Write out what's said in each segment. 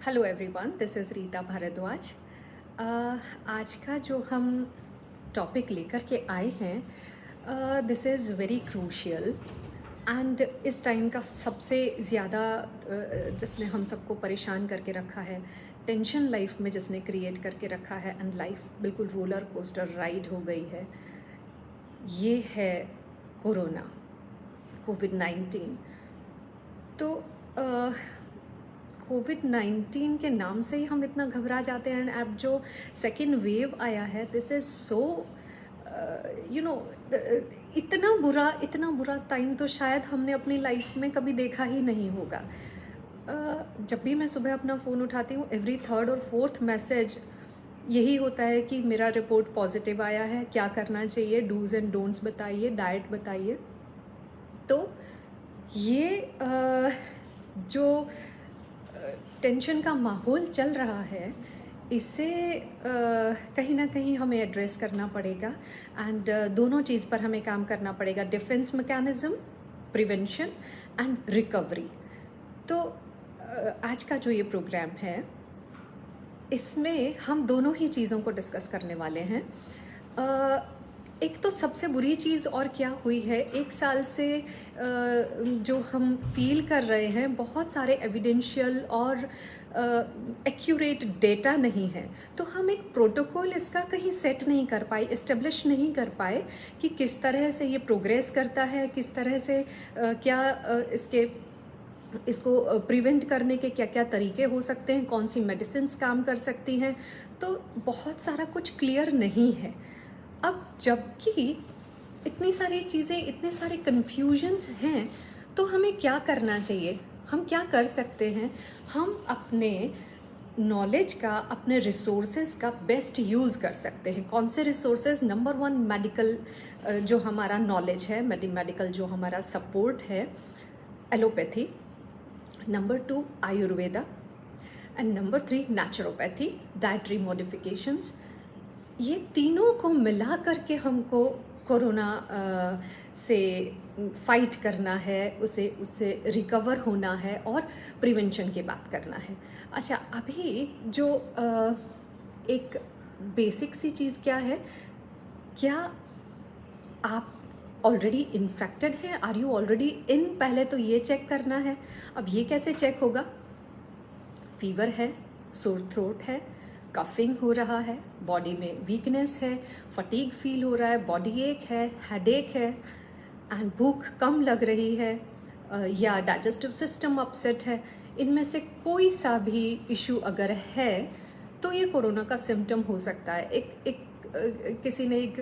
Hello everyone, this is Rita Bhardwaj. आज का जो हम टॉपिक लेकर के आए हैं, this is very crucial and इस टाइम का सबसे ज़्यादा जिसने हम सबको परेशान करके रखा है, टेंशन लाइफ में जिसने क्रिएट करके रखा है एंड लाइफ बिल्कुल रोलर कोस्टर राइड हो गई है, ये है कोरोना, कोविड-19। तो कोविड-19 के नाम से ही हम इतना घबरा जाते हैं। एंड अब जो सेकेंड वेव आया है, this is so you know इतना बुरा टाइम तो शायद हमने अपनी लाइफ में कभी देखा ही नहीं होगा। जब भी मैं सुबह अपना फ़ोन उठाती हूँ, एवरी थर्ड और फोर्थ मैसेज यही होता है कि मेरा रिपोर्ट पॉजिटिव आया है, क्या करना चाहिए, डूज़ एंड डोंट्स बताइए, डाइट बताइए। तो ये जो टेंशन का माहौल चल रहा है, इसे कहीं ना कहीं हमें एड्रेस करना पड़ेगा एंड दोनों चीज़ पर हमें काम करना पड़ेगा, defence mechanism, prevention and recovery. तो आज का जो ये प्रोग्राम है, इसमें हम दोनों ही चीज़ों को डिस्कस करने वाले हैं। एक तो सबसे बुरी चीज़ और क्या हुई है, एक साल से जो हम फील कर रहे हैं, बहुत सारे एविडेंशियल और एक्यूरेट डेटा नहीं है, तो हम एक प्रोटोकॉल इसका कहीं सेट नहीं कर पाए, इस्टेब्लिश नहीं कर पाए कि किस तरह से ये प्रोग्रेस करता है, किस तरह से क्या इसको प्रिवेंट करने के क्या क्या तरीके हो सकते हैं, कौन सी मेडिसिन्स काम कर सकती हैं। तो बहुत सारा कुछ क्लियर नहीं है। अब जबकि इतनी सारी चीज़ें, इतने सारे कन्फ्यूजन्स हैं, तो हमें क्या करना चाहिए, हम क्या कर सकते हैं? हम अपने नॉलेज का, अपने रिसोर्सेज का बेस्ट यूज़ कर सकते हैं। कौन से रिसोर्सेज? नंबर वन, मेडिकल जो हमारा नॉलेज है, मेडिकल जो हमारा सपोर्ट है, allopathy. Number two, Ayurveda. And number three, naturopathy, dietary modifications. ये तीनों को मिला करके हमको कोरोना से फाइट करना है, उससे रिकवर होना है और प्रिवेंशन की बात करना है। अच्छा, अभी जो एक बेसिक सी चीज़ क्या है, क्या आप ऑलरेडी इन्फेक्टेड हैं? Are you already in? पहले तो ये चेक करना है। अब ये कैसे चेक होगा? फीवर है, सोर थ्रोट है, कफिंग हो रहा है, बॉडी में वीकनेस है, फटीग फील हो रहा है, बॉडी एक है, हेडेक है एंड भूख कम लग रही है, या डाइजेस्टिव सिस्टम अपसेट है, इनमें से कोई सा भी इशू अगर है तो ये कोरोना का सिम्टम हो सकता है। एक किसी ने एक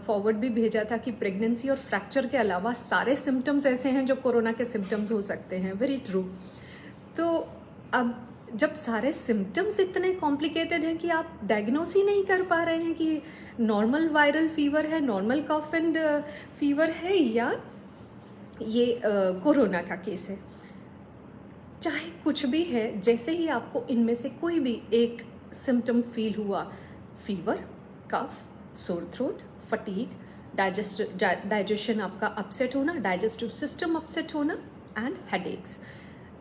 फॉरवर्ड भी भेजा था कि प्रेगनेंसी और फ्रैक्चर के अलावा सारे सिम्टम्स ऐसे हैं जो कोरोना के सिम्टम्स हो सकते हैं। Very true. तो अब जब सारे सिम्टम्स इतने कॉम्प्लिकेटेड हैं कि आप डायग्नोस ही नहीं कर पा रहे हैं कि नॉर्मल वायरल फीवर है, नॉर्मल कफ एंड फीवर है, या ये कोरोना का केस है, चाहे कुछ भी है, जैसे ही आपको इनमें से कोई भी एक सिम्टम फील हुआ, फीवर, कफ, सोर थ्रोट, फटीग, डाइजेशन आपका अपसेट होना, डाइजेस्टिव सिस्टम अपसेट होना एंड हेडेक्स,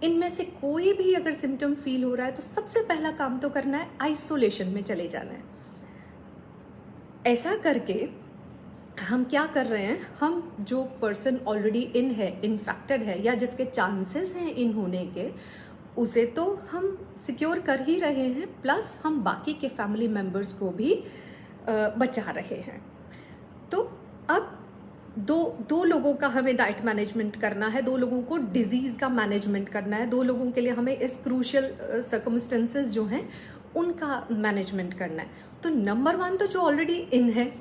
इनमें से कोई भी अगर सिम्टम फील हो रहा है तो सबसे पहला काम तो करना है, आइसोलेशन में चले जाना है। ऐसा करके हम क्या कर रहे हैं, हम जो पर्सन ऑलरेडी इन है, इन्फेक्टेड है, या जिसके चांसेस हैं इन होने के, उसे तो हम सिक्योर कर ही रहे हैं, प्लस हम बाकी के फैमिली मेम्बर्स को भी बचा रहे हैं। तो अब दो लोगों का हमें डाइट मैनेजमेंट करना है, दो लोगों को डिजीज़ का मैनेजमेंट करना है, दो लोगों के लिए हमें इस क्रूशियल सर्कमस्टेंसेस जो हैं उनका मैनेजमेंट करना है। तो नंबर वन तो जो ऑलरेडी इन है,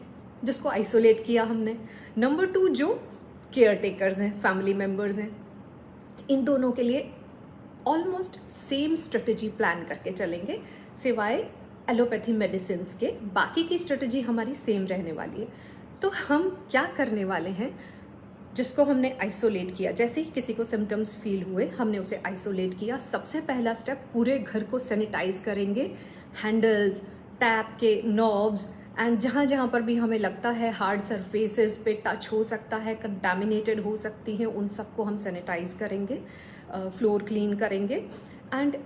जिसको आइसोलेट किया हमने। नंबर टू, जो केयर टेकर्स हैं, फैमिली मेम्बर्स हैं, इन दोनों के लिए ऑलमोस्ट सेम स्ट्रेटजी प्लान करके चलेंगे, सिवाय एलोपैथी मेडिसिन के बाकी की स्ट्रेटजी हमारी सेम रहने वाली है। तो हम क्या करने वाले हैं, जिसको हमने आइसोलेट किया, जैसे ही किसी को सिम्टम्स फील हुए हमने उसे आइसोलेट किया, सबसे पहला स्टेप, पूरे घर को सैनिटाइज करेंगे, हैंडल्स, टैप के नॉब्स एंड जहाँ जहाँ पर भी हमें लगता है हार्ड सरफेसेस पे टच हो सकता है, कंटामिनेटेड हो सकती हैं, उन सबको हम सैनिटाइज करेंगे, फ्लोर क्लीन करेंगे एंड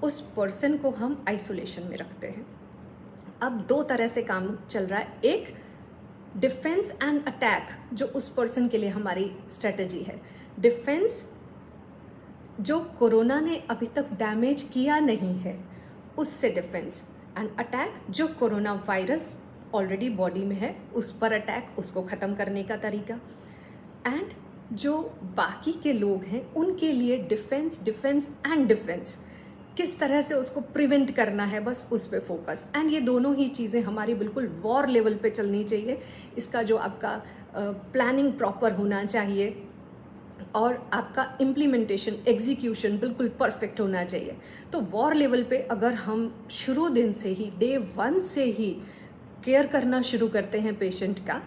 उस पर्सन को हम आइसोलेशन में रखते हैं। अब दो तरह से काम चल रहा है, एक डिफेंस एंड अटैक जो उस पर्सन के लिए हमारी स्ट्रेटजी है। डिफेंस जो कोरोना ने अभी तक डैमेज किया नहीं है उससे डिफेंस, एंड अटैक जो कोरोना वायरस ऑलरेडी बॉडी में है उस पर अटैक, उसको ख़त्म करने का तरीका। एंड जो बाकी के लोग हैं उनके लिए डिफेंस, डिफेंस एंड डिफेंस, किस तरह से उसको प्रिवेंट करना है, बस उस पे फोकस। एंड ये दोनों ही चीज़ें हमारी बिल्कुल वॉर लेवल पे चलनी चाहिए। इसका जो आपका प्लानिंग प्रॉपर होना चाहिए और आपका इम्प्लीमेंटेशन, एग्जीक्यूशन बिल्कुल परफेक्ट होना चाहिए। तो वॉर लेवल पे अगर हम शुरू दिन से ही, डे 1 से ही केयर करना शुरू करते हैं पेशेंट का,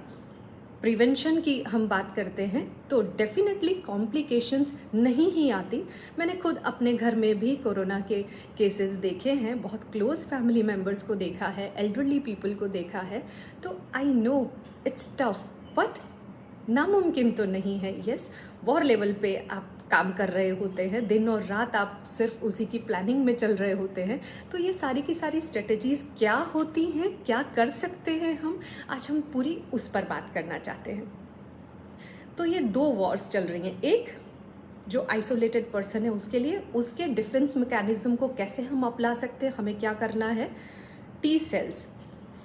प्रिवेंशन की हम बात करते हैं, तो डेफिनेटली कॉम्प्लिकेशंस नहीं ही आती। मैंने खुद अपने घर में भी कोरोना के केसेस देखे हैं, बहुत क्लोज फैमिली मेम्बर्स को देखा है, एल्डरली पीपल को देखा है। तो I know it's tough, but नामुमकिन तो नहीं है। यस, वॉर लेवल पे आप काम कर रहे होते हैं, दिन और रात आप सिर्फ उसी की प्लानिंग में चल रहे होते हैं। तो ये सारी की सारी स्ट्रेटजीज़ क्या होती हैं, क्या कर सकते हैं आज हम पूरी उस पर बात करना चाहते हैं। तो ये 2 वॉर्स चल रही हैं, एक जो आइसोलेटेड पर्सन है उसके लिए, उसके डिफेंस मैकेनिज्म को कैसे हम अपना सकते हैं, हमें क्या करना है। T cells,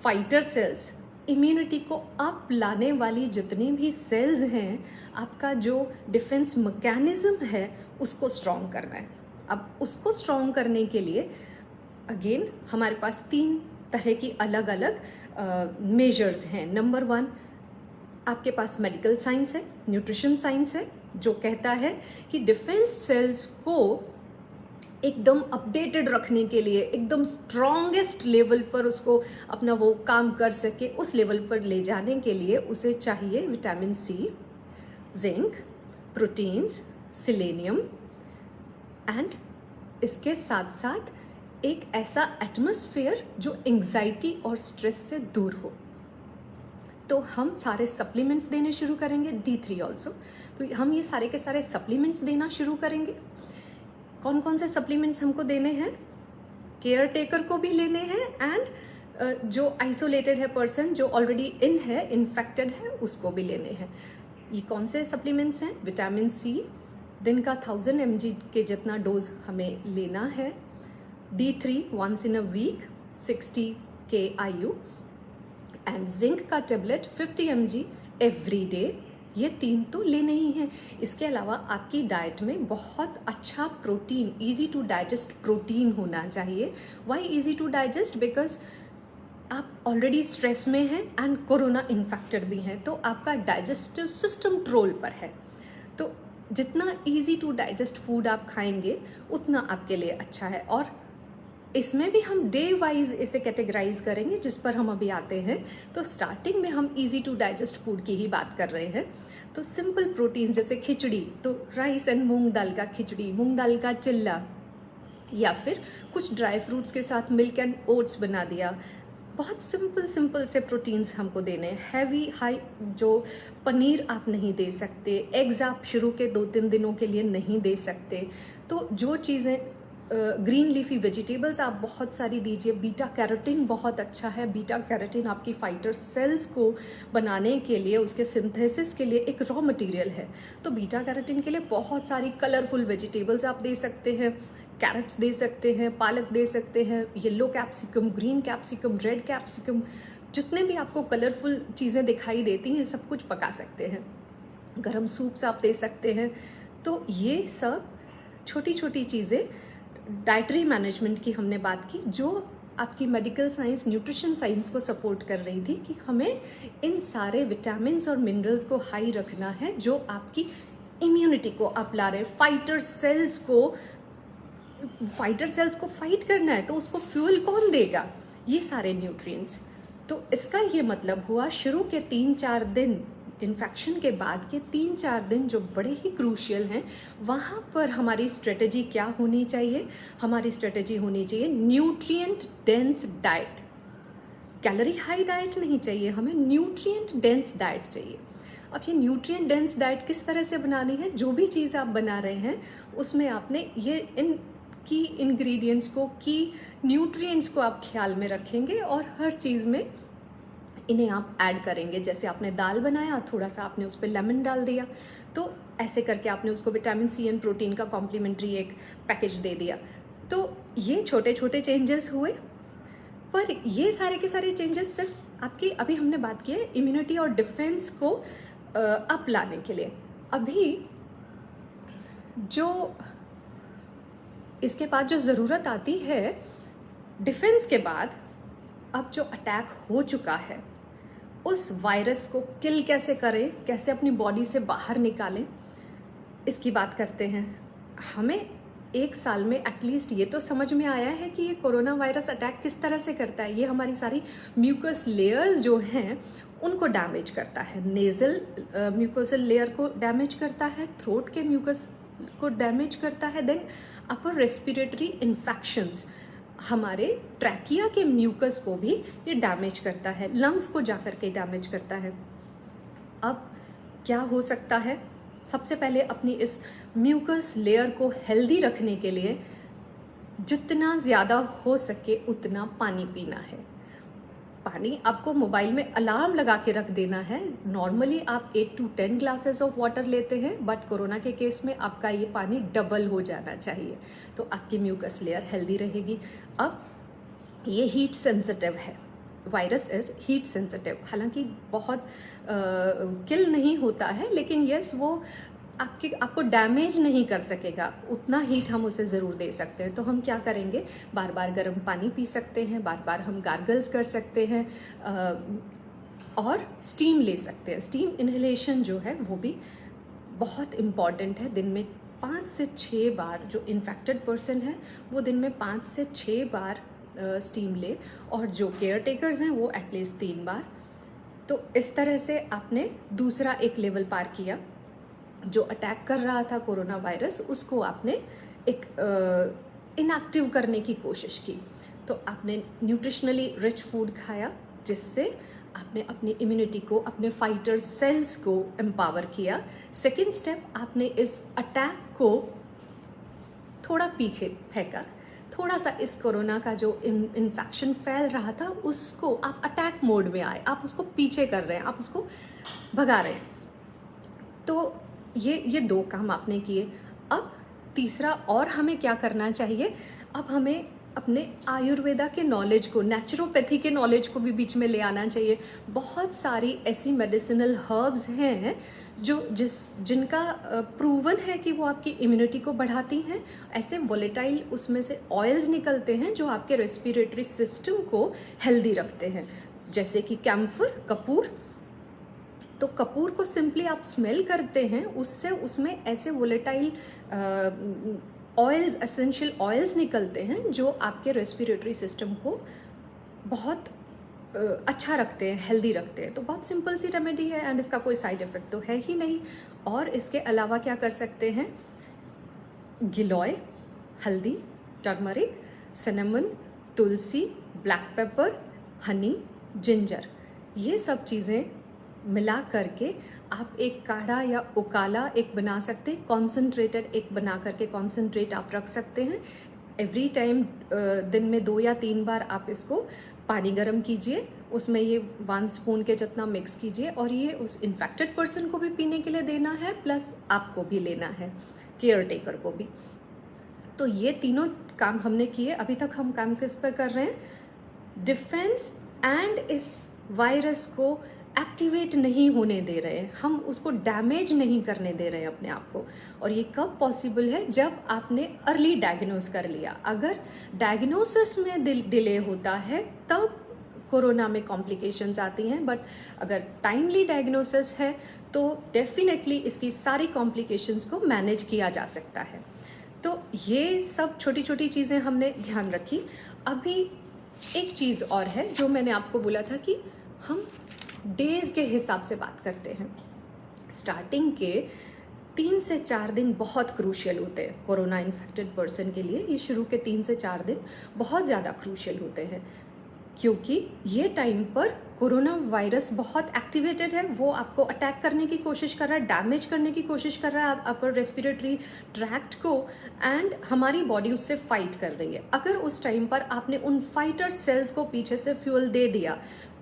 fighter cells, immunity को अप लाने वाली जितनी भी सेल्स हैं, आपका जो डिफेंस मैकेनिज्म है उसको स्ट्रॉन्ग करना है। अब उसको स्ट्रॉन्ग करने के लिए अगेन हमारे पास 3 तरह की अलग अलग मेजर्स हैं। नंबर 1, आपके पास मेडिकल साइंस है, न्यूट्रिशन साइंस है, जो कहता है कि डिफेंस सेल्स को एकदम अपडेटेड रखने के लिए, एकदम स्ट्रॉन्गेस्ट लेवल पर उसको अपना वो काम कर सके, उस लेवल पर ले जाने के लिए उसे चाहिए vitamin C, zinc, proteins, selenium, and इसके साथ साथ एक ऐसा एटमॉस्फेयर जो एंग्जाइटी और स्ट्रेस से दूर हो। तो हम सारे सप्लीमेंट्स देने शुरू करेंगे, D3 ऑल्सो। तो हम ये सारे के सारे सप्लीमेंट्स देना शुरू करेंगे। कौन कौन से सप्लीमेंट्स हमको देने हैं, केयर टेकर को भी लेने हैं, एंड जो आइसोलेटेड है पर्सन, जो ऑलरेडी इन्फेक्टेड है, उसको भी लेने हैं। ये कौन से सप्लीमेंट्स हैं, विटामिन सी, दिन का 1000 mg के जितना डोज हमें लेना है। D3 once in a week 60 kIU, and zinc का टेबलेट 50 mg एवरी डे। ये 3 तो लेने ही हैं। इसके अलावा आपकी डाइट में बहुत अच्छा protein, easy to digest protein होना चाहिए। Why easy to digest? Because आप ऑलरेडी स्ट्रेस में हैं एंड कोरोना इन्फेक्टेड भी हैं, तो आपका डाइजेस्टिव सिस्टम ट्रोल पर है। तो जितना इजी टू डाइजेस्ट फूड आप खाएंगे उतना आपके लिए अच्छा है। और इसमें भी हम डे वाइज इसे कैटेगराइज करेंगे, जिस पर हम अभी आते हैं। तो स्टार्टिंग में हम इजी टू डाइजेस्ट फूड की ही बात कर रहे हैं। तो सिंपल प्रोटीन जैसे खिचड़ी, तो राइस एंड मूंग दाल का खिचड़ी, मूंग दाल का चिल्ला, या फिर कुछ ड्राई फ्रूट्स के साथ मिल्क एंड ओट्स बना दिया। बहुत सिंपल से प्रोटीन्स हमको देने हैं। हैवी हाई जो पनीर आप नहीं दे सकते, एग्स आप शुरू के 2-3 दिनों के लिए नहीं दे सकते। तो जो चीज़ें ग्रीन लीफी वेजिटेबल्स आप बहुत सारी दीजिए। बीटा कैरोटीन बहुत अच्छा है। बीटा कैरोटीन आपकी फाइटर सेल्स को बनाने के लिए, उसके सिंथेसिस के लिए एक रॉ मटेरियल है। तो बीटा कैरोटीन के लिए बहुत सारी कलरफुल वेजिटेबल्स आप दे सकते हैं। कैरेट्स दे सकते हैं, पालक दे सकते हैं, yellow capsicum, green capsicum, red capsicum, जितने भी आपको कलरफुल चीज़ें दिखाई देती हैं सब कुछ पका सकते हैं। गरम सूप्स आप दे सकते हैं। तो ये सब छोटी छोटी चीज़ें डाइटरी मैनेजमेंट की हमने बात की, जो आपकी मेडिकल साइंस, न्यूट्रिशन साइंस को सपोर्ट कर रही थी कि हमें इन सारे विटामिन्स और मिनरल्स को हाई रखना है, जो आपकी इम्यूनिटी को अप ला रहे। फाइटर सेल्स को फाइट करना है, तो उसको फ्यूल कौन देगा? ये सारे न्यूट्रिएंट्स। तो इसका ये मतलब हुआ शुरू के 3-4 दिन, इन्फेक्शन के बाद के 3-4 दिन जो बड़े ही क्रूशियल हैं, वहाँ पर हमारी स्ट्रेटजी क्या होनी चाहिए? हमारी स्ट्रेटजी होनी चाहिए nutrient dense diet. Calorie high diet नहीं चाहिए हमें, न्यूट्रिएंट डेंस डाइट चाहिए। अब ये न्यूट्रिएंट डेंस डाइट किस तरह से बनानी है? जो भी चीज़ आप बना रहे हैं उसमें आपने ये इन की इंग्रेडिएंट्स को, की न्यूट्रिएंट्स को आप ख्याल में रखेंगे और हर चीज़ में इन्हें आप ऐड करेंगे। जैसे आपने दाल बनाया, थोड़ा सा आपने उस पर लेमन डाल दिया, तो ऐसे करके आपने उसको विटामिन सी एंड प्रोटीन का कॉम्प्लीमेंट्री एक पैकेज दे दिया। तो ये छोटे छोटे चेंजेस हुए, पर ये सारे के सारे चेंजेस सिर्फ आपकी, अभी हमने बात की है इम्यूनिटी और डिफेंस को अप लाने के लिए। अभी जो इसके बाद जो ज़रूरत आती है डिफेंस के बाद, अब जो अटैक हो चुका है उस वायरस को किल कैसे करें, कैसे अपनी बॉडी से बाहर निकालें, इसकी बात करते हैं। हमें एक साल में एटलीस्ट ये तो समझ में आया है कि ये कोरोना वायरस अटैक किस तरह से करता है। ये हमारी सारी म्यूकस लेयर्स जो हैं उनको डैमेज करता है। नेज़ल म्यूकोसल लेयर को डैमेज करता है, थ्रोट के म्यूकस को डैमेज करता है, देन अपर रेस्पिरेटरी इन्फेक्शंस, हमारे ट्रैकिया के म्यूकस को भी ये डैमेज करता है, लंग्स को जाकर के डैमेज करता है। अब क्या हो सकता है? सबसे पहले अपनी इस म्यूकस लेयर को हेल्दी रखने के लिए जितना ज़्यादा हो सके उतना पानी पीना है। पानी आपको मोबाइल में अलार्म लगा के रख देना है। नॉर्मली आप 8 to 10 ग्लासेस ऑफ वाटर लेते हैं, बट कोरोना के केस में आपका ये पानी डबल हो जाना चाहिए, तो आपकी म्यूकस लेयर हेल्दी रहेगी। अब ये हीट सेंसिटिव है, वायरस इज़ हीट सेंसिटिव। हालांकि बहुत किल नहीं होता है, लेकिन यस वो आपको डैमेज नहीं कर सकेगा, उतना हीट हम उसे ज़रूर दे सकते हैं। तो हम क्या करेंगे, बार बार गर्म पानी पी सकते हैं, बार बार हम गार्गल्स कर सकते हैं और स्टीम ले सकते हैं। स्टीम इन्हेलेशन जो है वो भी बहुत इम्पॉर्टेंट है। दिन में 5 से 6 बार, जो इन्फेक्टेड पर्सन है वो दिन में 5 से 6 बार स्टीम ले, और जो केयर टेकर्स हैं वो एटलीस्ट 3 बार। तो इस तरह से आपने दूसरा एक लेवल पार किया। जो अटैक कर रहा था कोरोना वायरस, उसको आपने एक इनएक्टिव करने की कोशिश की। तो आपने न्यूट्रिशनली रिच फूड खाया, जिससे आपने अपनी इम्यूनिटी को, अपने फाइटर सेल्स को एम्पावर किया। सेकेंड स्टेप, आपने इस अटैक को थोड़ा पीछे फेंका, थोड़ा सा इस कोरोना का जो इन्फेक्शन फैल रहा था उसको आप अटैक मोड में आए, आप उसको पीछे कर रहे हैं, आप उसको भगा रहे हैं। तो ये 2 काम आपने किए। अब तीसरा और हमें क्या करना चाहिए, अब हमें अपने आयुर्वेदा के नॉलेज को, नेचुरोपैथी के नॉलेज को भी बीच में ले आना चाहिए। बहुत सारी ऐसी मेडिसिनल हर्ब्स हैं जिनका प्रूवन है कि वो आपकी इम्यूनिटी को बढ़ाती हैं। ऐसे वोलेटाइल उसमें से ऑयल्स निकलते हैं जो आपके रेस्पिरेटरी सिस्टम को हेल्दी रखते हैं, जैसे कि कैम्फर, कपूर। तो कपूर को सिंपली आप स्मेल करते हैं, उससे उसमें ऐसे वोलेटाइल ऑयल्स, एसेंशियल ऑयल्स निकलते हैं जो आपके रेस्पिरेटरी सिस्टम को बहुत अच्छा रखते हैं, हेल्दी रखते हैं। तो बहुत सिंपल सी रेमेडी है एंड इसका कोई साइड इफ़ेक्ट तो है ही नहीं। और इसके अलावा क्या कर सकते हैं, गिलोय, हल्दी, टर्मरिक, सिनेमन, तुलसी, ब्लैक पेपर, हनी, जिंजर, ये सब चीज़ें मिला करके आप एक काढ़ा या उकाला एक बना सकते हैं। कॉन्सेंट्रेटेड एक बना करके कॉन्सेंट्रेट आप रख सकते हैं। एवरी टाइम दिन में 2 या 3 बार आप इसको पानी गर्म कीजिए, उसमें ये 1 स्पून के जितना मिक्स कीजिए, और ये उस इन्फेक्टेड पर्सन को भी पीने के लिए देना है, प्लस आपको भी लेना है, केयर टेकर को भी। तो ये तीनों काम हमने किए। अभी तक हम काम किस पर कर रहे हैं, डिफेंस एंड इस वायरस को एक्टिवेट नहीं होने दे रहे हैं, हम उसको डैमेज नहीं करने दे रहे हैं अपने आप को। और ये कब पॉसिबल है, जब आपने अर्ली डायग्नोस कर लिया। अगर डायग्नोसिस में डिले होता है तब कोरोना में कॉम्प्लिकेशंस आती हैं, बट अगर टाइमली डायग्नोसिस है तो डेफिनेटली इसकी सारी कॉम्प्लिकेशंस को मैनेज किया जा सकता है। तो ये सब छोटी छोटी चीज़ें हमने ध्यान रखी। अभी एक चीज़ और है जो मैंने आपको बोला था कि हम डेज़ के हिसाब से बात करते हैं। स्टार्टिंग के 3 से 4 दिन बहुत क्रूशियल होते हैं कोरोना इन्फेक्टेड पर्सन के लिए। ये शुरू के 3 से 4 दिन बहुत ज़्यादा क्रूशियल होते हैं। क्योंकि ये टाइम पर कोरोना वायरस बहुत एक्टिवेटेड है, वो आपको अटैक करने की कोशिश कर रहा है, डैमेज करने की कोशिश कर रहा है अपर रेस्पिरेटरी ट्रैक्ट को, एंड हमारी बॉडी उससे फाइट कर रही है। अगर उस टाइम पर आपने उन फाइटर सेल्स को पीछे से फ्यूल दे दिया,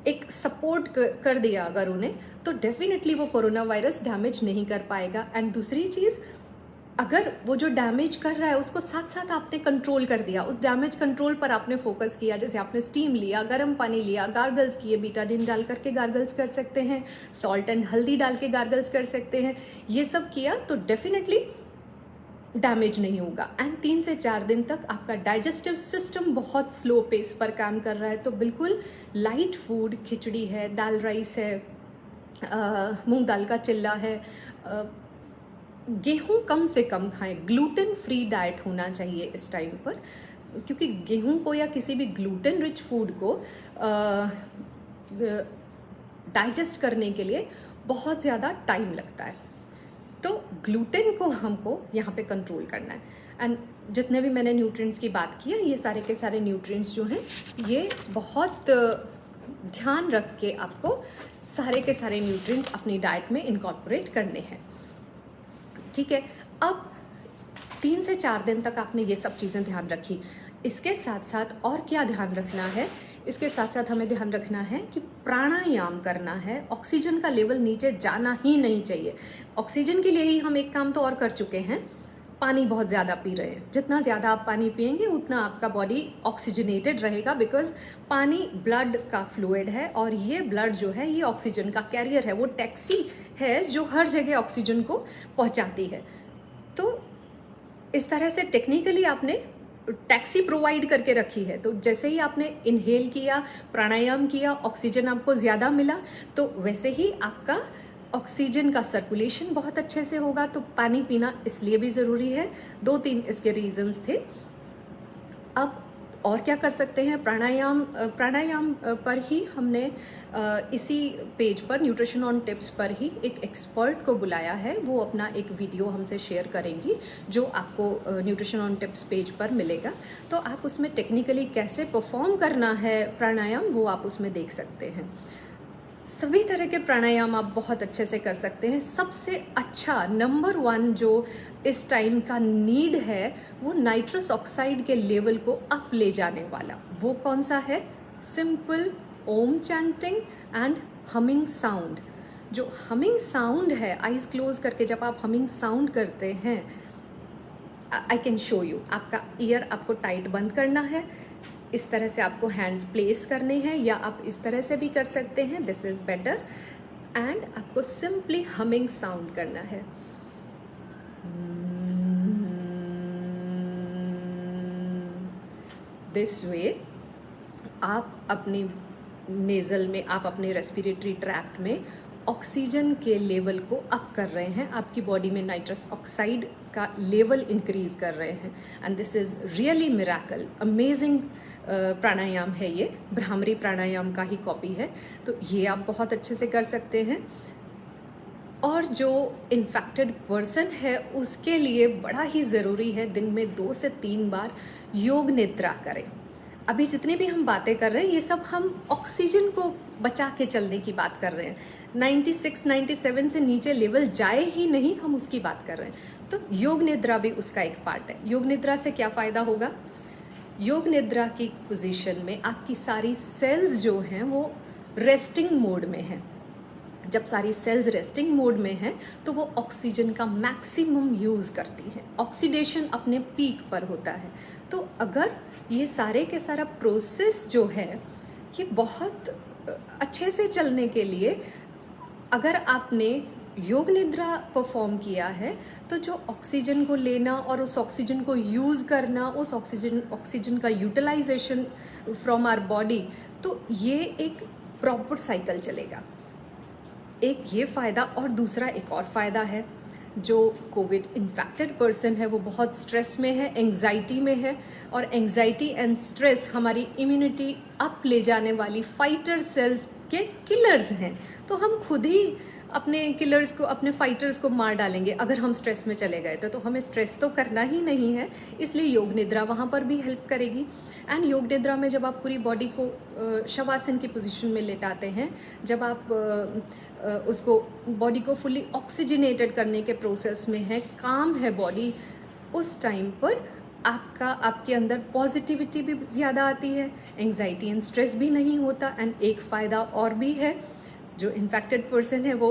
एक सपोर्ट कर दिया अगर उन्हें, तो डेफिनेटली वो कोरोना वायरस डैमेज नहीं कर पाएगा। एंड दूसरी चीज़, अगर वो जो डैमेज कर रहा है उसको साथ साथ आपने कंट्रोल कर दिया, उस डैमेज कंट्रोल पर आपने फोकस किया, जैसे आपने स्टीम लिया, गर्म पानी लिया, गार्गल्स किए, बीटाडिन डाल करके गार्गल्स कर सकते हैं, सॉल्ट एंड हल्दी डाल के गार्गल्स कर सकते हैं, ये सब किया तो डेफिनेटली डैमेज नहीं होगा। एंड 3 से 4 दिन तक आपका डाइजेस्टिव सिस्टम बहुत स्लो पेस पर काम कर रहा है, तो बिल्कुल लाइट फूड, खिचड़ी है, दाल राइस है, मूंग दाल का चिल्ला है, गेहूं कम से कम खाएं, ग्लूटेन फ्री डाइट होना चाहिए इस टाइम पर, क्योंकि गेहूं को या किसी भी ग्लूटेन रिच फूड को डाइजेस्ट करने के लिए बहुत ज़्यादा टाइम लगता है। तो ग्लूटेन को हमको यहाँ पे कंट्रोल करना है। एंड जितने भी मैंने न्यूट्रिएंट्स की बात की है, ये सारे के सारे न्यूट्रिएंट्स जो हैं ये बहुत ध्यान रख के आपको सारे के सारे न्यूट्रिएंट्स अपनी डाइट में इनकॉर्पोरेट करने हैं, ठीक है। अब 3 से 4 दिन तक आपने ये सब चीज़ें ध्यान रखी। इसके साथ साथ और क्या ध्यान रखना है, इसके साथ साथ हमें ध्यान रखना है कि प्राणायाम करना है। ऑक्सीजन का लेवल नीचे जाना ही नहीं चाहिए। ऑक्सीजन के लिए ही हम एक काम तो और कर चुके हैं, पानी बहुत ज़्यादा पी रहे हैं। जितना ज़्यादा आप पानी पिएंगे उतना आपका बॉडी ऑक्सीजनेटेड रहेगा, बिकॉज पानी ब्लड का फ्लूइड है और ये ब्लड जो है ये ऑक्सीजन का कैरियर है, वो टैक्सी है जो हर जगह ऑक्सीजन को पहुंचाती है। तो इस तरह से टेक्निकली आपने टैक्सी प्रोवाइड करके रखी है। तो जैसे ही आपने इनहेल किया, प्राणायाम किया, ऑक्सीजन आपको ज़्यादा मिला, तो वैसे ही आपका ऑक्सीजन का सर्कुलेशन बहुत अच्छे से होगा। तो पानी पीना इसलिए भी ज़रूरी है। 2-3 इसके रीजंस थे। अब और क्या कर सकते हैं, प्राणायाम पर ही हमने इसी पेज पर न्यूट्रिशन ऑन टिप्स पर ही एक एक्सपर्ट को बुलाया है। वो अपना एक वीडियो हमसे शेयर करेंगी जो आपको न्यूट्रिशन ऑन टिप्स पेज पर मिलेगा। तो आप उसमें टेक्निकली कैसे परफॉर्म करना है प्राणायाम, वो आप उसमें देख सकते हैं। सभी तरह के प्राणायाम आप बहुत अच्छे से कर सकते हैं। सबसे अच्छा नंबर 1 जो इस टाइम का नीड है वो नाइट्रस ऑक्साइड के लेवल को अप ले जाने वाला, वो कौन सा है? Simple Om chanting and humming sound. जो हमिंग साउंड है, आइज क्लोज करके जब आप हमिंग साउंड करते हैं, आई कैन शो यू। आपका ईयर आपको टाइट बंद करना है, इस तरह से आपको हैंड्स प्लेस करने हैं, या आप इस तरह से भी कर सकते हैं, दिस इज़ बेटर। एंड आपको सिंपली हमिंग साउंड करना है। दिस वे आप अपनी नेज़ल में, आप अपने रेस्पिरेटरी ट्रैक्ट में ऑक्सीजन के लेवल को अप कर रहे हैं, आपकी बॉडी में नाइट्रस ऑक्साइड का लेवल इंक्रीज कर रहे हैं। And this is really miracle, amazing pranayama है ये, भ्रामरी प्राणायाम का ही कॉपी है। तो ये आप बहुत अच्छे से कर सकते हैं। और जो इन्फेक्टेड पर्सन है उसके लिए बड़ा ही ज़रूरी है दिन में 2 से 3 बार योग निद्रा करें। अभी जितनी भी हम बातें कर रहे हैं ये सब हम ऑक्सीजन को बचा के चलने की बात कर रहे हैं। 96-97 से नीचे लेवल जाए ही नहीं, हम उसकी बात कर रहे हैं। तो योग निद्रा भी उसका एक पार्ट है। योग निद्रा से क्या फ़ायदा होगा? योग निद्रा की पोजीशन में आपकी सारी सेल्स जो हैं वो रेस्टिंग मोड में हैं। जब सारी सेल्स रेस्टिंग मोड में हैं तो वो ऑक्सीजन का मैक्सिमम यूज़ करती हैं, ऑक्सीडेशन अपने पीक पर होता है। तो अगर ये सारे के सारा प्रोसेस जो है ये बहुत अच्छे से चलने के लिए अगर आपने योग निद्रा परफॉर्म किया है तो जो ऑक्सीजन को लेना और उस ऑक्सीजन को यूज़ करना, उस ऑक्सीजन का यूटिलाइजेशन फ्रॉम आवर बॉडी, तो ये एक प्रॉपर साइकिल चलेगा। एक ये फ़ायदा, और दूसरा एक और फ़ायदा है, जो कोविड इन्फेक्टेड पर्सन है वो बहुत स्ट्रेस में है, एंग्जाइटी में है, और एंग्जाइटी एंड स्ट्रेस हमारी इम्यूनिटी अप ले जाने वाली फाइटर सेल्स के किलर्स हैं। तो हम खुद ही अपने किलर्स को, अपने फाइटर्स को मार डालेंगे अगर हम स्ट्रेस में चले गए तो हमें स्ट्रेस तो करना ही नहीं है। इसलिए योग निद्रा वहाँ पर भी हेल्प करेगी। एंड योग निद्रा में जब आप पूरी बॉडी को शवासन की पोजीशन में लेटाते हैं, जब आप उसको बॉडी को फुल्ली ऑक्सीजनेटेड करने के प्रोसेस में है, काम है बॉडी, उस टाइम पर आपके अंदर पॉजिटिविटी भी ज़्यादा आती है, एंग्जाइटी एंड स्ट्रेस भी नहीं होता। एंड एक फ़ायदा और भी है, जो इन्फेक्टेड पर्सन है वो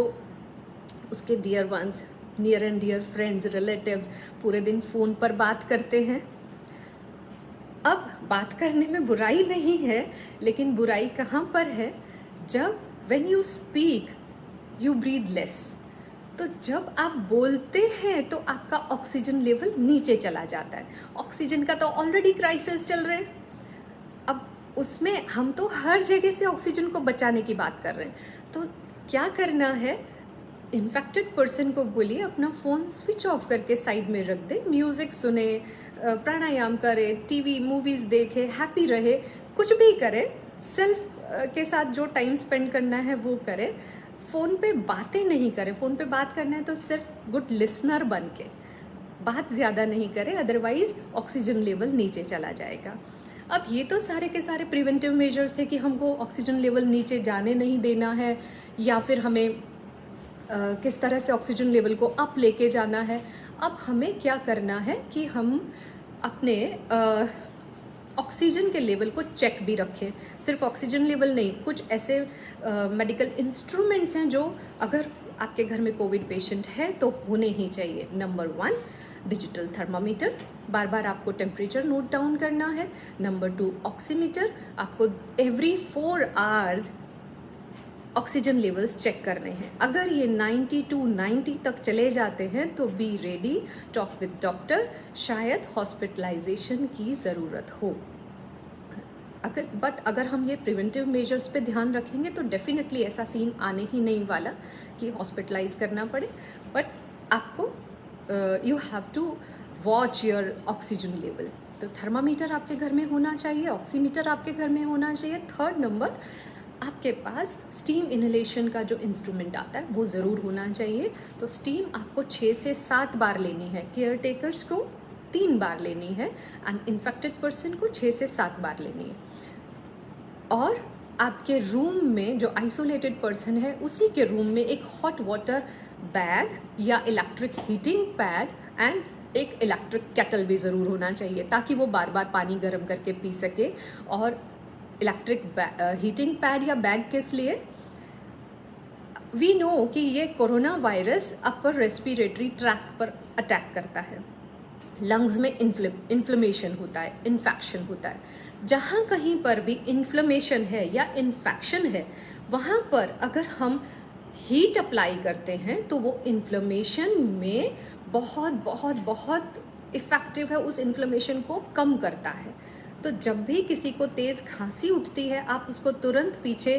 उसके dear ones, near and dear friends, relatives पूरे दिन फ़ोन पर बात करते हैं। अब बात करने में बुराई नहीं है, लेकिन बुराई कहाँ पर है, जब when you speak you breathe less. तो जब आप बोलते हैं तो आपका ऑक्सीजन लेवल नीचे चला जाता है। ऑक्सीजन का तो ऑलरेडी क्राइसिस चल रहे हैं, अब उसमें हम तो हर जगह से ऑक्सीजन को बचाने की बात कर रहे हैं। तो क्या करना है, इन्फेक्टेड पर्सन को बोलिए अपना फ़ोन स्विच ऑफ करके साइड में रख दे, म्यूज़िक सुने, प्राणायाम करे, टीवी मूवीज़ देखे, हैप्पी रहे, कुछ भी करे, सेल्फ के साथ जो टाइम स्पेंड करना है वो करे। फ़ोन पे बातें नहीं करें। फ़ोन पे बात करना है तो सिर्फ गुड लिसनर बन के बात ज़्यादा नहीं करें, अदरवाइज़ ऑक्सीजन लेवल नीचे चला जाएगा। अब ये तो सारे के सारे प्रिवेंटिव मेजर्स थे कि हमको ऑक्सीजन लेवल नीचे जाने नहीं देना है, या फिर हमें किस तरह से ऑक्सीजन लेवल को अप लेके जाना है। अब हमें क्या करना है कि हम अपने ऑक्सीजन के लेवल को चेक भी रखें। सिर्फ ऑक्सीजन लेवल नहीं, कुछ ऐसे मेडिकल इंस्ट्रूमेंट्स हैं जो अगर आपके घर में कोविड पेशेंट है तो होने ही चाहिए। नंबर 1 डिजिटल थर्मामीटर, बार बार आपको टेम्परेचर नोट डाउन करना है। नंबर 2 ऑक्सीमीटर, आपको every 4 hours oxygen levels check करने हैं। अगर ये 90 to 90 तक चले जाते हैं तो be ready, talk with doctor, शायद हॉस्पिटलाइजेशन की ज़रूरत हो। अगर हम ये प्रिवेंटिव मेजर्स पे ध्यान रखेंगे तो डेफिनेटली ऐसा सीन आने ही नहीं वाला कि हॉस्पिटलाइज करना पड़े। बट आपको you have to watch your oxygen level. तो थर्मामीटर आपके घर में होना चाहिए, ऑक्सीमीटर आपके घर में होना चाहिए। थर्ड नंबर, आपके पास स्टीम इनहेलेशन का जो इंस्ट्रूमेंट आता है वो ज़रूर होना चाहिए। तो स्टीम आपको 6 से 7 बार लेनी है, केयर टेकर्स को 3 बार लेनी है, एंड इन्फेक्टेड पर्सन को 6 से 7 बार लेनी है। और आपके रूम में जो आइसोलेटेड पर्सन है उसी के रूम में एक हॉट वाटर बैग या इलेक्ट्रिक हीटिंग पैड एंड एक इलेक्ट्रिक केटल भी ज़रूर होना चाहिए, ताकि वो बार बार पानी गर्म करके पी सके। और इलेक्ट्रिक हीटिंग पैड या बैग किस लिए, वी नो कि ये corona virus upper respiratory tract पर अटैक करता है, लंग्स में इन्फ्लेमेशन होता है, इन्फेक्शन होता है। जहाँ कहीं पर भी इन्फ्लेमेशन है या इन्फेक्शन है, वहाँ पर अगर हम हीट अप्लाई करते हैं तो वो इन्फ्लेमेशन में बहुत बहुत बहुत इफ़ेक्टिव है, उस इन्फ्लेमेशन को कम करता है। तो जब भी किसी को तेज़ खांसी उठती है, आप उसको तुरंत पीछे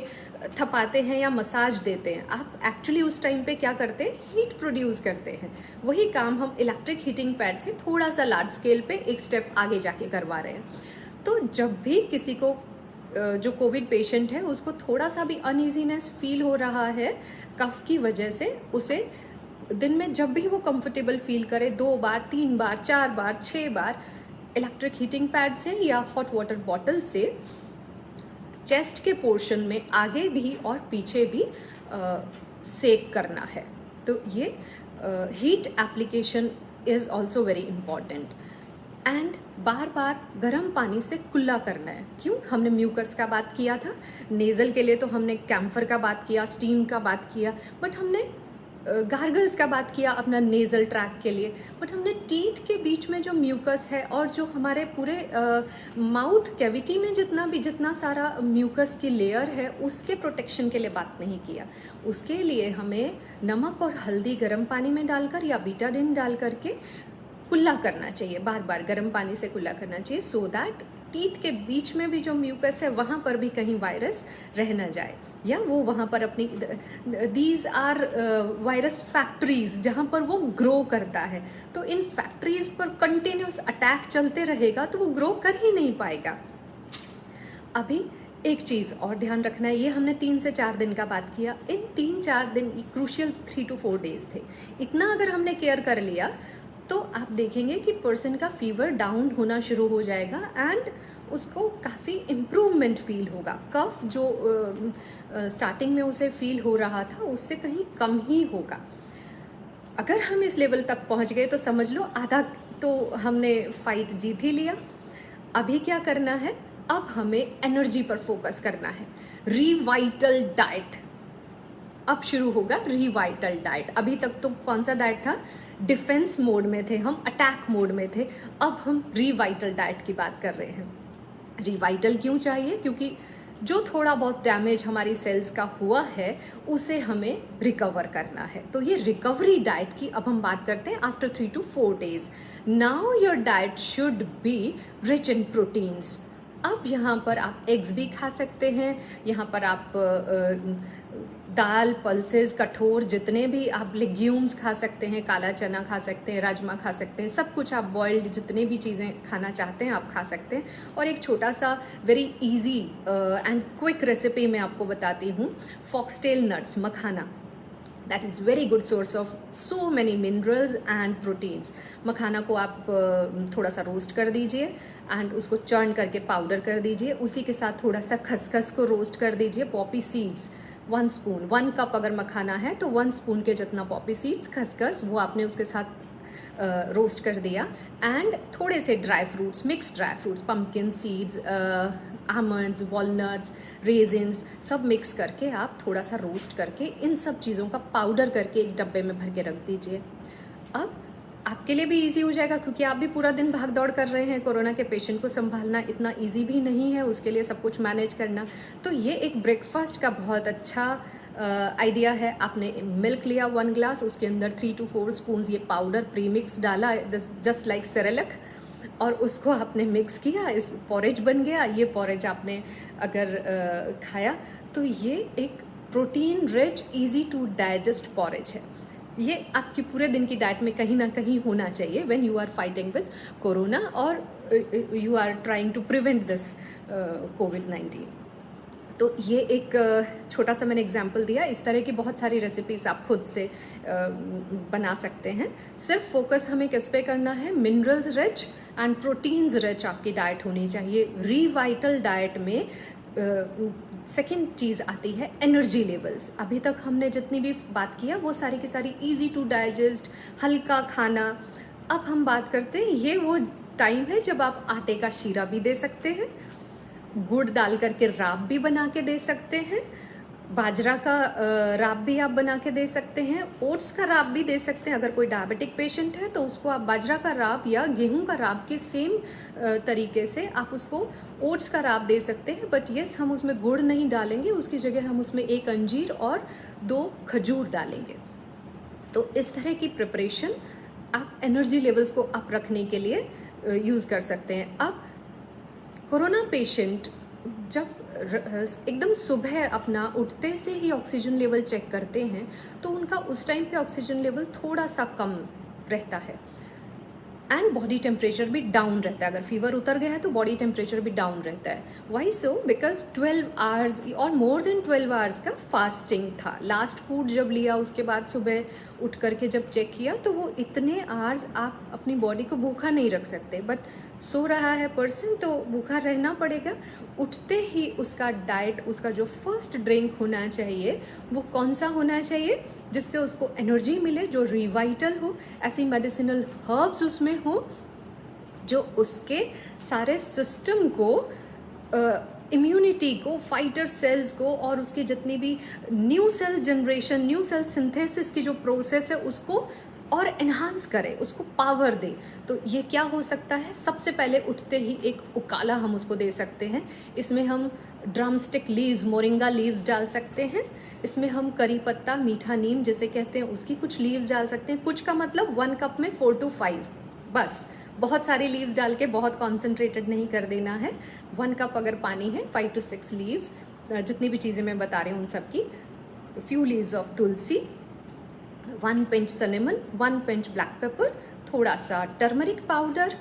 थपाते हैं या मसाज देते हैं। आप एक्चुअली उस टाइम पे क्या करते हैं, हीट प्रोड्यूस करते हैं। वही काम हम इलेक्ट्रिक हीटिंग पैड से थोड़ा सा लार्ज स्केल पे एक स्टेप आगे जाके करवा रहे हैं। तो जब भी किसी को जो कोविड पेशेंट है उसको थोड़ा सा भी अनईजीनेस फील हो रहा है कफ की वजह से, उसे दिन में जब भी वो कंफर्टेबल फील करे 2 बार 3 बार 4 बार 6 बार इलेक्ट्रिक हीटिंग पैड से या हॉट वाटर बॉटल से चेस्ट के पोर्शन में आगे भी और पीछे भी सेक करना है। तो ये heat application is also very important. And बार बार गर्म पानी से कुल्ला करना है। क्यों, हमने म्यूकस का बात किया था, नेज़ल के लिए तो हमने कैम्फर का बात किया, स्टीम का बात किया, बट हमने गार्गल्स का बात किया अपना नेज़ल ट्रैक के लिए। बट हमने टीथ के बीच में जो म्यूकस है और जो हमारे पूरे माउथ कैविटी में जितना सारा म्यूकस की लेयर है उसके प्रोटेक्शन के लिए बात नहीं किया। उसके लिए हमें नमक और हल्दी गर्म पानी में डालकर या बीटाडिन डाल करके कुल्ला करना चाहिए, बार बार गर्म पानी से कुल्ला करना चाहिए, सो दैट टीथ के बीच में भी जो म्यूकस है वहाँ पर भी कहीं वायरस रह ना जाए, या वो वहाँ पर अपनी दीज आर वायरस फैक्ट्रीज जहाँ पर वो ग्रो करता है। तो इन फैक्ट्रीज पर कंटिन्यूस अटैक चलते रहेगा तो वो ग्रो कर ही नहीं पाएगा। अभी एक चीज़ और ध्यान रखना है, ये हमने 3 से 4 दिन का बात किया, इन 3-4 दिन क्रूशियल 3 to 4 डेज थे। इतना अगर हमने केयर कर लिया तो आप देखेंगे कि पर्सन का फीवर डाउन होना शुरू हो जाएगा एंड उसको काफ़ी इम्प्रूवमेंट फील होगा। कफ जो स्टार्टिंग में उसे फील हो रहा था उससे कहीं कम ही होगा। अगर हम इस लेवल तक पहुंच गए तो समझ लो आधा तो हमने फाइट जीत ही लिया। अभी क्या करना है, अब हमें एनर्जी पर फोकस करना है। रिवाइटल डाइट अब शुरू होगा। रिवाइटल डाइट, अभी तक तो कौन सा डाइट था, डिफेंस मोड में थे हम, अटैक मोड में थे, अब हम रिवाइटल डाइट की बात कर रहे हैं। रिवाइटल क्यों चाहिए, क्योंकि जो थोड़ा बहुत डैमेज हमारी सेल्स का हुआ है उसे हमें रिकवर करना है। तो ये रिकवरी डाइट की अब हम बात करते हैं after 3 to 4 days. Now your diet should be rich in proteins. अब यहाँ पर आप एग्स भी खा सकते हैं, यहाँ पर आप दाल, पल्सेस, कठोर, जितने भी आप लेग्यूम्स खा सकते हैं, काला चना खा सकते हैं, राजमा खा सकते हैं, सब कुछ आप बॉइल्ड जितने भी चीज़ें खाना चाहते हैं आप खा सकते हैं। और एक छोटा सा very easy and quick recipe मैं आपको बताती हूँ। Foxtail nuts, makhana, that is very good source of so many minerals and proteins. Makhana को आप थोड़ा सा रोस्ट कर दीजिए एंड उसको चर्न करके पाउडर कर दीजिए। उसी के साथ थोड़ा सा खसखस को रोस्ट कर दीजिए। पॉपी सीड्स 1 स्पून, 1 कप अगर मखाना है तो 1 स्पून के जितना पॉपी सीड्स, खसखस, वो आपने उसके साथ रोस्ट कर दिया। एंड थोड़े से dry fruits, mix dry fruits, pumpkin seeds, almonds, walnuts, resins, सब मिक्स करके आप थोड़ा सा रोस्ट करके इन सब चीज़ों का पाउडर करके एक डब्बे में भर के रख दीजिए। अब आपके लिए भी इजी हो जाएगा, क्योंकि आप भी पूरा दिन भाग दौड़ कर रहे हैं। कोरोना के पेशेंट को संभालना इतना इजी भी नहीं है, उसके लिए सब कुछ मैनेज करना। तो ये एक ब्रेकफास्ट का बहुत अच्छा आइडिया है। आपने मिल्क लिया 1 ग्लास, उसके अंदर 3 to 4 स्पून ये पाउडर प्रीमिक्स डाला, जस्ट लाइक सेरेलक, और उसको आपने मिक्स किया, इस पॉरेज बन गया। ये पॉरेज आपने अगर खाया तो ये एक protein rich, easy to digest porridge है। ये आपकी पूरे दिन की डाइट में कहीं ना कहीं होना चाहिए when you are fighting with corona और you are trying to prevent this कोविड-19। तो ये एक छोटा सा मैंने एग्जाम्पल दिया। इस तरह की बहुत सारी रेसिपीज़ आप खुद से बना सकते हैं। सिर्फ फोकस हमें किस पे करना है, minerals rich and proteins rich आपकी डाइट होनी चाहिए। रिवाइटल डाइट में सेकेंड चीज़ आती है एनर्जी लेवल्स। अभी तक हमने जितनी भी बात किया वो सारी की सारी इजी टू डाइजेस्ट, हल्का खाना। अब हम बात करते हैं, ये वो टाइम है जब आप आटे का शीरा भी दे सकते हैं, गुड़ डाल करके राब भी बना के दे सकते हैं, बाजरा का राब भी आप बना के दे सकते हैं, ओट्स का राब भी दे सकते हैं। अगर कोई डायबिटिक पेशेंट है तो उसको आप बाजरा का राब या गेहूं का राब के सेम तरीके से आप उसको ओट्स का राब दे सकते हैं। बट यस, हम उसमें गुड़ नहीं डालेंगे, उसकी जगह हम उसमें 1 अंजीर और 2 खजूर डालेंगे। तो इस तरह की प्रिपरेशन आप एनर्जी लेवल्स को अप रखने के लिए यूज़ कर सकते हैं। अब कोरोना पेशेंट जब एकदम सुबह अपना उठते से ही ऑक्सीजन लेवल चेक करते हैं तो उनका उस टाइम पे ऑक्सीजन लेवल थोड़ा सा कम रहता है एंड बॉडी टेम्परेचर भी डाउन रहता है। अगर फीवर उतर गया है तो बॉडी टेम्परेचर भी डाउन रहता है। Y so? बिकॉज 12 आवर्स और मोर देन 12 आवर्स का फास्टिंग था। लास्ट फूड जब लिया उसके बाद सुबह उठ करके जब चेक किया तो वो इतने आवर्स आप अपनी बॉडी को भूखा नहीं रख सकते। बट सो रहा है पर्सन तो भूखा रहना पड़ेगा। उठते ही उसका डाइट, उसका जो फर्स्ट ड्रिंक होना चाहिए वो कौन सा होना चाहिए, जिससे उसको एनर्जी मिले, जो रिवाइटल हो, ऐसी मेडिसिनल हर्ब्स उसमें हो जो उसके सारे सिस्टम को, इम्यूनिटी को, फाइटर सेल्स को और उसकी जितनी भी new cell generation, new cell synthesis की जो प्रोसेस है उसको और एनहांस करे, उसको पावर दे। तो ये क्या हो सकता है? सबसे पहले उठते ही एक उकाला हम उसको दे सकते हैं। इसमें हम ड्रमस्टिक लीव्स, मोरिंगा लीव्स डाल सकते हैं। इसमें हम करी पत्ता, मीठा नीम जिसे कहते हैं, उसकी कुछ लीव्स डाल सकते हैं। कुछ का मतलब 1 कप में 4 to 5, बस। बहुत सारी लीव्स डाल के बहुत कॉन्सेंट्रेटेड नहीं कर देना है। 1 कप अगर पानी है, 5 to 6 लीव्स, जितनी भी चीज़ें मैं बता रही हूँ उन सब की, few leaves of Tulsi, 1 pinch cinnamon, 1 pinch black pepper, थोड़ा सा टर्मरिक पाउडर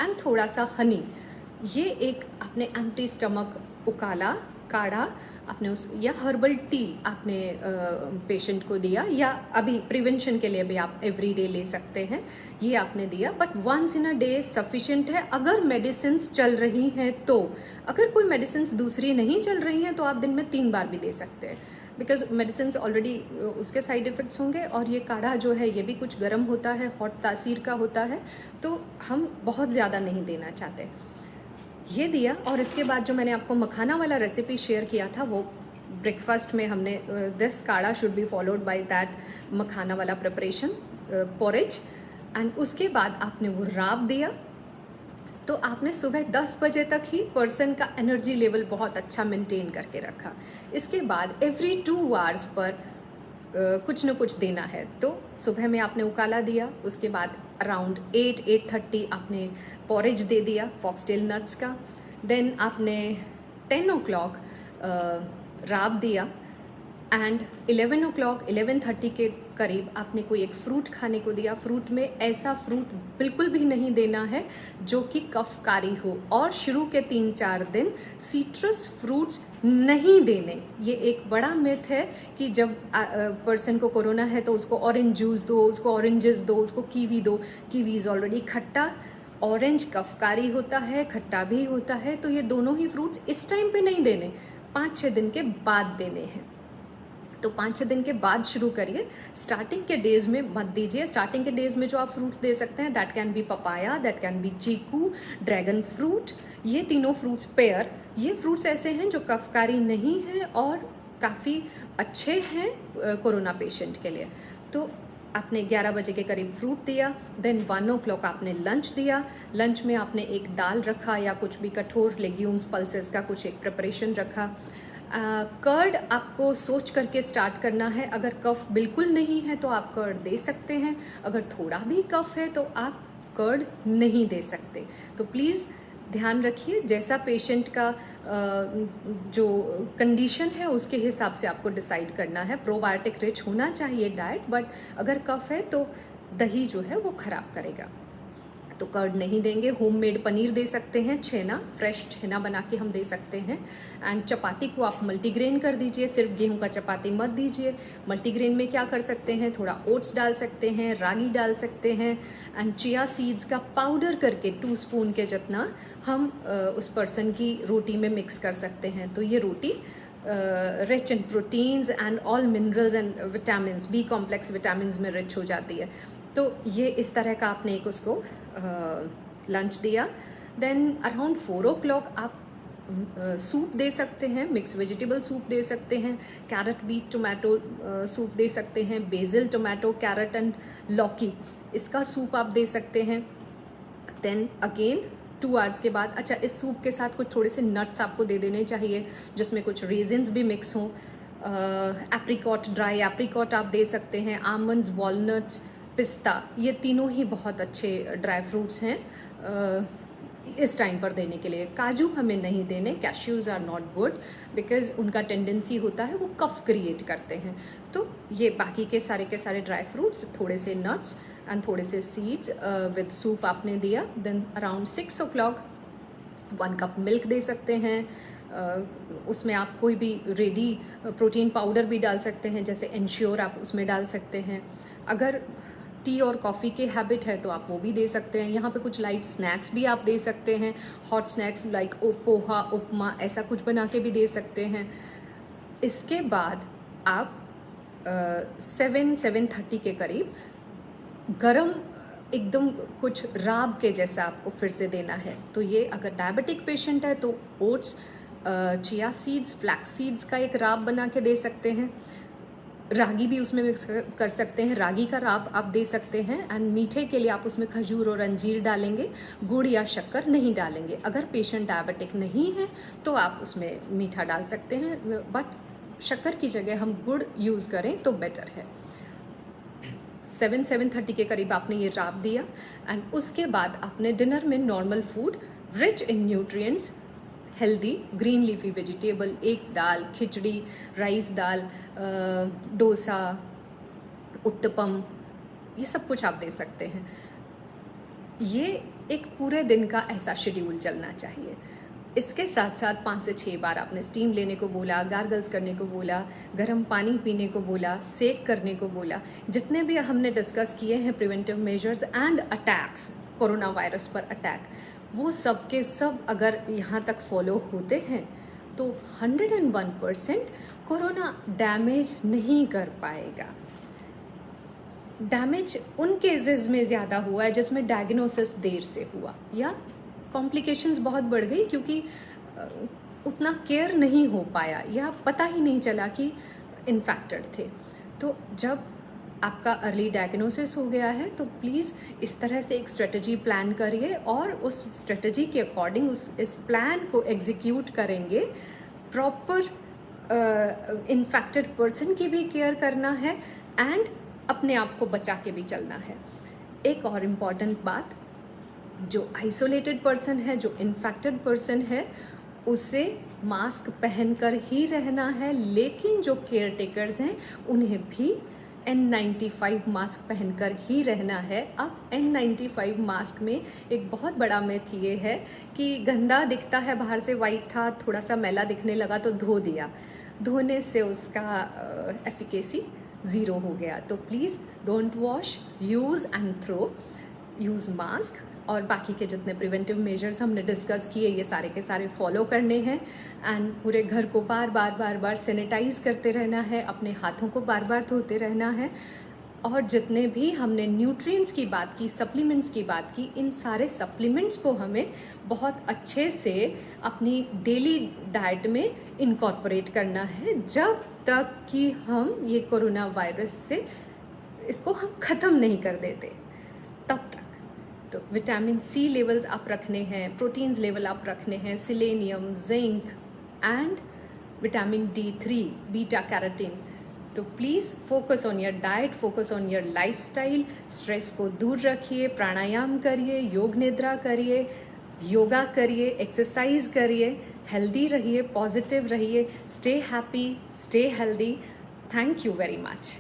एंड थोड़ा सा हनी। ये एक अपने एम्प्टी स्टमक उकाला काढ़ा आपने उस या हर्बल टी आपने पेशेंट को दिया, या अभी प्रिवेंशन के लिए भी आप एवरी डे ले सकते हैं, ये आपने दिया। But once in a day sufficient है। अगर मेडिसिन्स चल रही हैं तो, अगर कोई मेडिसिन्स दूसरी नहीं चल रही हैं तो आप दिन में 3 बार भी दे सकते हैं, बिकॉज मेडिसिन्स ऑलरेडी उसके साइड इफ़ेक्ट्स होंगे, और ये काढ़ा जो है ये भी कुछ गर्म होता है, हॉट तासीर का होता है, तो हम बहुत ज़्यादा नहीं देना चाहते। ये दिया, और इसके बाद जो मैंने आपको मखाना वाला रेसिपी शेयर किया था, वो ब्रेकफास्ट में हमने this kadha should be followed by that makhana वाला प्रिपरेशन पोरेज, एंड उसके बाद आपने वो राब दिया। तो आपने सुबह 10 बजे तक ही पर्सन का एनर्जी लेवल बहुत अच्छा मेंटेन करके रखा। इसके बाद एवरी 2 आवर्स पर कुछ न कुछ देना है। तो सुबह में आपने उकाला दिया, उसके बाद अराउंड 8-8:30 आपने पॉरेज दे दिया फॉक्सटेल नट्स का। देन आपने 10 o'clock राब दिया, एंड 11 o'clock 11:30 के करीब आपने कोई एक फ्रूट खाने को दिया। फ्रूट में ऐसा फ्रूट बिल्कुल भी नहीं देना है जो कि कफकारी हो, और शुरू के 3-4 दिन सीट्रस फ्रूट्स नहीं देने। ये एक बड़ा मिथ है कि जब पर्सन को कोरोना है तो उसको ऑरेंज जूस दो, उसको ऑरेंजेस दो, उसको कीवी दो। कीवी इज़ ऑलरेडी खट्टा, ऑरेंज कफकारी होता है, खट्टा भी होता है, तो ये दोनों ही फ्रूट्स इस टाइम पे नहीं देने, 5-6 दिन के बाद देने हैं। तो 5-6 दिन के बाद शुरू करिए, स्टार्टिंग के डेज में मत दीजिए। स्टार्टिंग के डेज में जो आप फ्रूट्स दे सकते हैं, that can be papaya, that can be chikoo, dragon fruit. ये तीनों फ्रूट्स पेयर, ये फ्रूट्स ऐसे हैं जो कफकारी नहीं हैं और काफ़ी अच्छे हैं कोरोना पेशेंट के लिए। तो आपने 11 बजे के करीब फ्रूट दिया। देन 1 o'clock आपने लंच दिया। लंच में आपने एक दाल रखा या कुछ भी कठोर लेग्यूम्स पल्सेस का कुछ एक प्रिपरेशन रखा। कर्ड आपको सोच करके स्टार्ट करना है। अगर कफ बिल्कुल नहीं है तो आप कर्ड दे सकते हैं, अगर थोड़ा भी कफ है तो आप कर्ड नहीं दे सकते। तो प्लीज़ ध्यान रखिए, जैसा पेशेंट का जो कंडीशन है उसके हिसाब से आपको डिसाइड करना है। प्रोबायोटिक रिच होना चाहिए डाइट, बट अगर कफ है तो दही जो है वो ख़राब करेगा, तो कर्ड नहीं देंगे। होममेड पनीर दे सकते हैं, छेना, फ्रेश छेना बना के हम दे सकते हैं। एंड चपाती को आप मल्टीग्रेन कर दीजिए, सिर्फ गेहूं का चपाती मत दीजिए। मल्टीग्रेन में क्या कर सकते हैं, थोड़ा ओट्स डाल सकते हैं, रागी डाल सकते हैं, एंड चिया सीड्स का पाउडर करके 2 स्पून के जितना हम उस पर्सन की रोटी में मिक्स कर सकते हैं। तो ये रोटी rich in proteins and all minerals and vitamin, B complex vitamin में रिच हो जाती है। तो ये इस तरह का आपने एक उसको लंच दिया। देन अराउंड 4 o'clock आप सूप दे सकते हैं, मिक्स वेजिटेबल सूप दे सकते हैं, कैरेट बीट टोमेटो सूप दे सकते हैं, बेसिल टोमेटो कैरेट एंड लौकी, इसका सूप आप दे सकते हैं। देन अगेन 2 आवर्स के बाद, अच्छा इस सूप के साथ कुछ थोड़े से नट्स आपको दे देने चाहिए जिसमें कुछ रेजिन्स भी मिक्स हों। एप्रिकॉट, ड्राई एप्रिकॉट आप दे सकते हैं, आमंड्स, वॉलनट्स, पिस्ता, ये तीनों ही बहुत अच्छे ड्राई फ्रूट्स हैं इस टाइम पर देने के लिए। काजू हमें नहीं देने, cashews are not good because उनका टेंडेंसी होता है वो कफ क्रिएट करते हैं। तो ये बाकी के सारे ड्राई फ्रूट्स, थोड़े से नट्स एंड थोड़े से सीड्स विद सूप आपने दिया। Then around 6 o'clock 1 cup milk दे सकते हैं। उसमें आप कोई भी रेडी प्रोटीन पाउडर भी डाल सकते हैं, जैसे एंश्योर आप उसमें डाल सकते हैं। अगर टी और कॉफ़ी की हैबिट है तो आप वो भी दे सकते हैं। यहाँ पे कुछ लाइट स्नैक्स भी आप दे सकते हैं, हॉट स्नैक्स लाइक पोहा, उपमा, ऐसा कुछ बना के भी दे सकते हैं। इसके बाद आप 7-7:30 के करीब गरम एकदम कुछ राब के जैसा आपको फिर से देना है। तो ये अगर डायबिटिक पेशेंट है तो oats, chia seeds, flax seeds का एक राब बना के दे सकते हैं। रागी भी उसमें मिक्स कर सकते हैं, रागी का राब आप दे सकते हैं। एंड मीठे के लिए आप उसमें खजूर और अंजीर डालेंगे, गुड़ या शक्कर नहीं डालेंगे। अगर पेशेंट डायबिटिक नहीं है तो आप उसमें मीठा डाल सकते हैं, बट शक्कर की जगह हम गुड़ यूज़ करें तो बेटर है। 7-7:30 के करीब आपने ये राब दिया। एंड उसके बाद आपने डिनर में normal food rich in nutrients, healthy green leafy vegetable, एक दाल, खिचड़ी, राइस दाल, डोसा, उत्तपम, ये सब कुछ आप दे सकते हैं। ये एक पूरे दिन का ऐसा शेड्यूल चलना चाहिए। इसके साथ साथ 5 से 6 बार आपने स्टीम लेने को बोला, गार्गल्स करने को बोला, गर्म पानी पीने को बोला, सेक करने को बोला। जितने भी हमने डिस्कस किए हैं preventive measures and attacks, corona virus पर अटैक, वो सब के सब अगर यहाँ तक फॉलो होते हैं तो 101% कोरोना डैमेज नहीं कर पाएगा। डैमेज उन केसेस में ज़्यादा हुआ है जिसमें डायग्नोसिस देर से हुआ या कॉम्प्लिकेशंस बहुत बढ़ गई क्योंकि उतना केयर नहीं हो पाया या पता ही नहीं चला कि इन्फेक्टेड थे। तो जब आपका अर्ली डायग्नोसिस हो गया है तो प्लीज़ इस तरह से एक स्ट्रेटजी प्लान करिए और उस स्ट्रेटजी के अकॉर्डिंग इस प्लान को एग्जीक्यूट करेंगे। प्रॉपर इन्फेक्टेड पर्सन की भी केयर करना है एंड अपने आप को बचा के भी चलना है। एक और इम्पॉर्टेंट बात, जो आइसोलेटेड पर्सन है, जो इन्फेक्टेड पर्सन है, उसे मास्क पहनकर ही रहना है, लेकिन जो केयर टेकर्स हैं उन्हें भी N95 मास्क पहनकर ही रहना है। अब N95 मास्क में एक बहुत बड़ा मिथ ये है कि गंदा दिखता है, बाहर से वाइट था, थोड़ा सा मैला दिखने लगा तो धो दिया, धोने से उसका एफिकेसी ज़ीरो हो गया। तो please don't wash, use and throw, use mask. और बाकी के जितने प्रिवेंटिव मेजर्स हमने डिस्कस किए ये सारे के सारे फॉलो करने हैं एंड पूरे घर को बार बार सैनिटाइज करते रहना है, अपने हाथों को बार बार धोते रहना है। और जितने भी हमने न्यूट्रिएंट्स की बात की, सप्लीमेंट्स की बात की, इन सारे सप्लीमेंट्स को हमें बहुत अच्छे से अपनी डेली डाइट में इनकॉर्पोरेट करना है जब तक कि हम ये कोरोना वायरस से इसको हम ख़त्म नहीं कर देते तब तक। तो विटामिन सी लेवल्स आप रखने हैं, प्रोटीन्स लेवल आप रखने हैं, selenium, zinc and vitamin D3, beta carotene. तो please focus on your diet, focus on your lifestyle, stress को दूर रखिए, प्राणायाम करिए, योग निद्रा करिए, योगा करिए, एक्सरसाइज करिए, हेल्दी रहिए, पॉजिटिव रहिए, stay happy, stay healthy. Thank you very much.